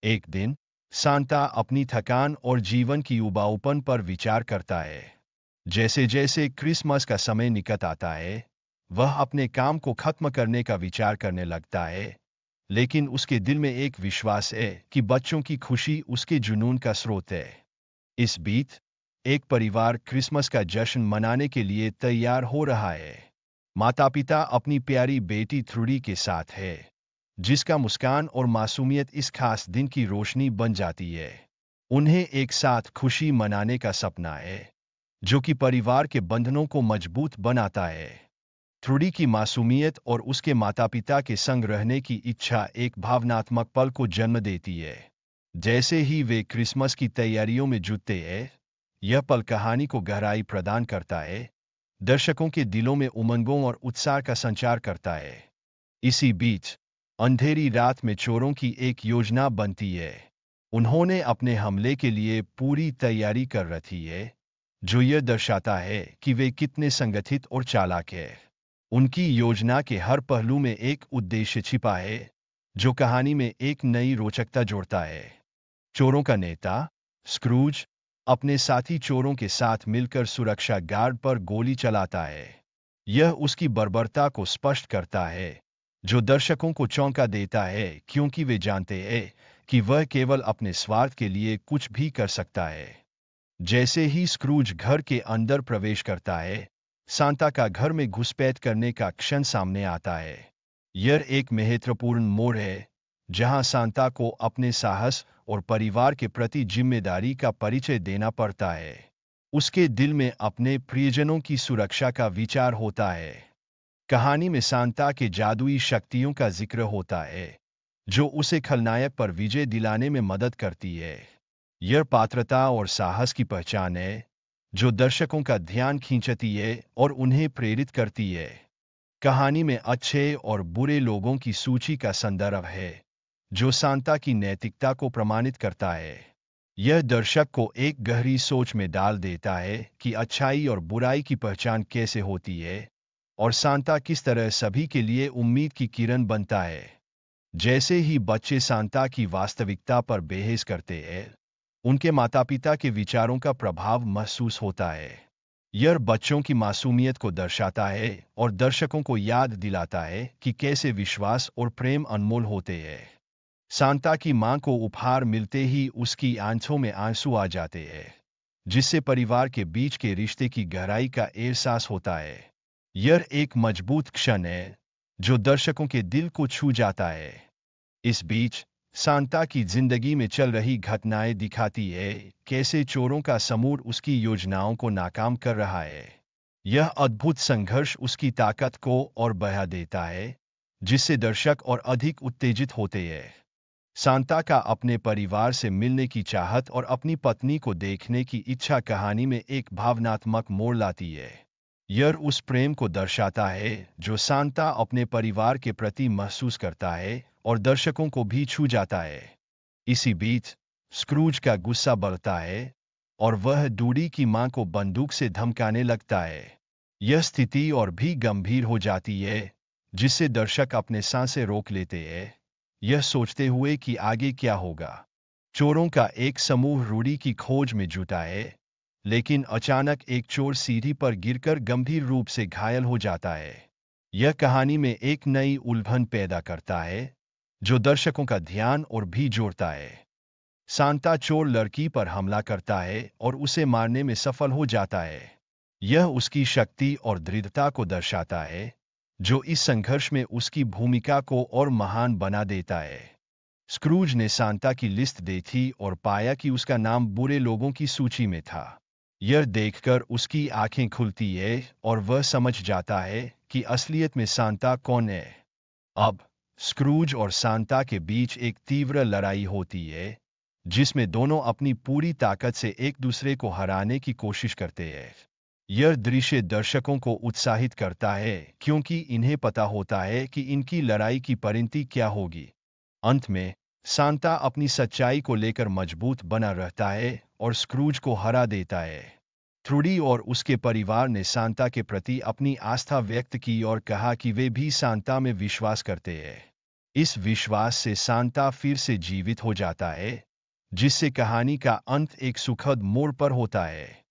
एक दिन सांता अपनी थकान और जीवन की उबाऊपन पर विचार करता है। जैसे जैसे क्रिसमस का समय निकट आता है, वह अपने काम को खत्म करने का विचार करने लगता है। लेकिन उसके दिल में एक विश्वास है कि बच्चों की खुशी उसके जुनून का स्रोत है। इस बीच एक परिवार क्रिसमस का जश्न मनाने के लिए तैयार हो रहा है। माता पिता अपनी प्यारी बेटी थ्रुडी के साथ है, जिसका मुस्कान और मासूमियत इस खास दिन की रोशनी बन जाती है। उन्हें एक साथ खुशी मनाने का सपना है, जो कि परिवार के बंधनों को मजबूत बनाता है। थ्रुडी की मासूमियत और उसके माता पिता के संग रहने की इच्छा एक भावनात्मक पल को जन्म देती है। जैसे ही वे क्रिसमस की तैयारियों में जुटते हैं, यह पल कहानी को गहराई प्रदान करता है, दर्शकों के दिलों में उमंगों और उत्साह का संचार करता है। इसी बीच अंधेरी रात में चोरों की एक योजना बनती है। उन्होंने अपने हमले के लिए पूरी तैयारी कर रखी है, जो यह दर्शाता है कि वे कितने संगठित और चालाक हैं। उनकी योजना के हर पहलू में एक उद्देश्य छिपा है, जो कहानी में एक नई रोचकता जोड़ता है। चोरों का नेता स्क्रूज अपने साथी चोरों के साथ मिलकर सुरक्षा गार्ड पर गोली चलाता है। यह उसकी बर्बरता को स्पष्ट करता है, जो दर्शकों को चौंका देता है क्योंकि वे जानते हैं कि वह केवल अपने स्वार्थ के लिए कुछ भी कर सकता है। जैसे ही स्क्रूज घर के अंदर प्रवेश करता है, सांता का घर में घुसपैठ करने का क्षण सामने आता है। यह एक महत्वपूर्ण मोड़ है, जहां सांता को अपने साहस और परिवार के प्रति जिम्मेदारी का परिचय देना पड़ता है। उसके दिल में अपने प्रियजनों की सुरक्षा का विचार होता है। कहानी में सांता के जादुई शक्तियों का जिक्र होता है, जो उसे खलनायक पर विजय दिलाने में मदद करती है। यह पात्रता और साहस की पहचान है, जो दर्शकों का ध्यान खींचती है और उन्हें प्रेरित करती है। कहानी में अच्छे और बुरे लोगों की सूची का संदर्भ है, जो सांता की नैतिकता को प्रमाणित करता है। यह दर्शक को एक गहरी सोच में डाल देता है कि अच्छाई और बुराई की पहचान कैसे होती है, और सांता किस तरह सभी के लिए उम्मीद की किरण बनता है। जैसे ही बच्चे सांता की वास्तविकता पर बहस करते हैं, उनके माता पिता के विचारों का प्रभाव महसूस होता है। यह बच्चों की मासूमियत को दर्शाता है और दर्शकों को याद दिलाता है कि कैसे विश्वास और प्रेम अनमोल होते हैं। सांता की मां को उपहार मिलते ही उसकी आंखों में आंसू आ जाते हैं, जिससे परिवार के बीच के रिश्ते की गहराई का एहसास होता है। यह एक मजबूत क्षण है, जो दर्शकों के दिल को छू जाता है। इस बीच सांता की जिंदगी में चल रही घटनाएं दिखाती है कैसे चोरों का समूह उसकी योजनाओं को नाकाम कर रहा है। यह अद्भुत संघर्ष उसकी ताकत को और बढ़ा देता है, जिससे दर्शक और अधिक उत्तेजित होते हैं। सांता का अपने परिवार से मिलने की चाहत और अपनी पत्नी को देखने की इच्छा कहानी में एक भावनात्मक मोड़ लाती है। यह उस प्रेम को दर्शाता है जो सांता अपने परिवार के प्रति महसूस करता है और दर्शकों को भी छू जाता है। इसी बीच स्क्रूज का गुस्सा बढ़ता है और वह डूडी की मां को बंदूक से धमकाने लगता है। यह स्थिति और भी गंभीर हो जाती है, जिससे दर्शक अपने सांसें रोक लेते हैं, यह सोचते हुए कि आगे क्या होगा। चोरों का एक समूह रूडी की खोज में जुटा है, लेकिन अचानक एक चोर सीढ़ी पर गिरकर गंभीर रूप से घायल हो जाता है। यह कहानी में एक नई उलझन पैदा करता है, जो दर्शकों का ध्यान और भी जोड़ता है। सांता चोर लड़की पर हमला करता है और उसे मारने में सफल हो जाता है। यह उसकी शक्ति और दृढ़ता को दर्शाता है, जो इस संघर्ष में उसकी भूमिका को और महान बना देता है। स्क्रूज ने सांता की लिस्ट देखी और पाया कि उसका नाम बुरे लोगों की सूची में था। यह देखकर उसकी आंखें खुलती है और वह समझ जाता है कि असलियत में सांता कौन है। अब स्क्रूज और सांता के बीच एक तीव्र लड़ाई होती है, जिसमें दोनों अपनी पूरी ताकत से एक दूसरे को हराने की कोशिश करते हैं। यह दृश्य दर्शकों को उत्साहित करता है क्योंकि इन्हें पता होता है कि इनकी लड़ाई की परिणति क्या होगी। अंत में सांता अपनी सच्चाई को लेकर मजबूत बना रहता है और स्क्रूज को हरा देता है। थ्रुडी और उसके परिवार ने सांता के प्रति अपनी आस्था व्यक्त की और कहा कि वे भी सांता में विश्वास करते हैं। इस विश्वास से सांता फिर से जीवित हो जाता है, जिससे कहानी का अंत एक सुखद मोड़ पर होता है।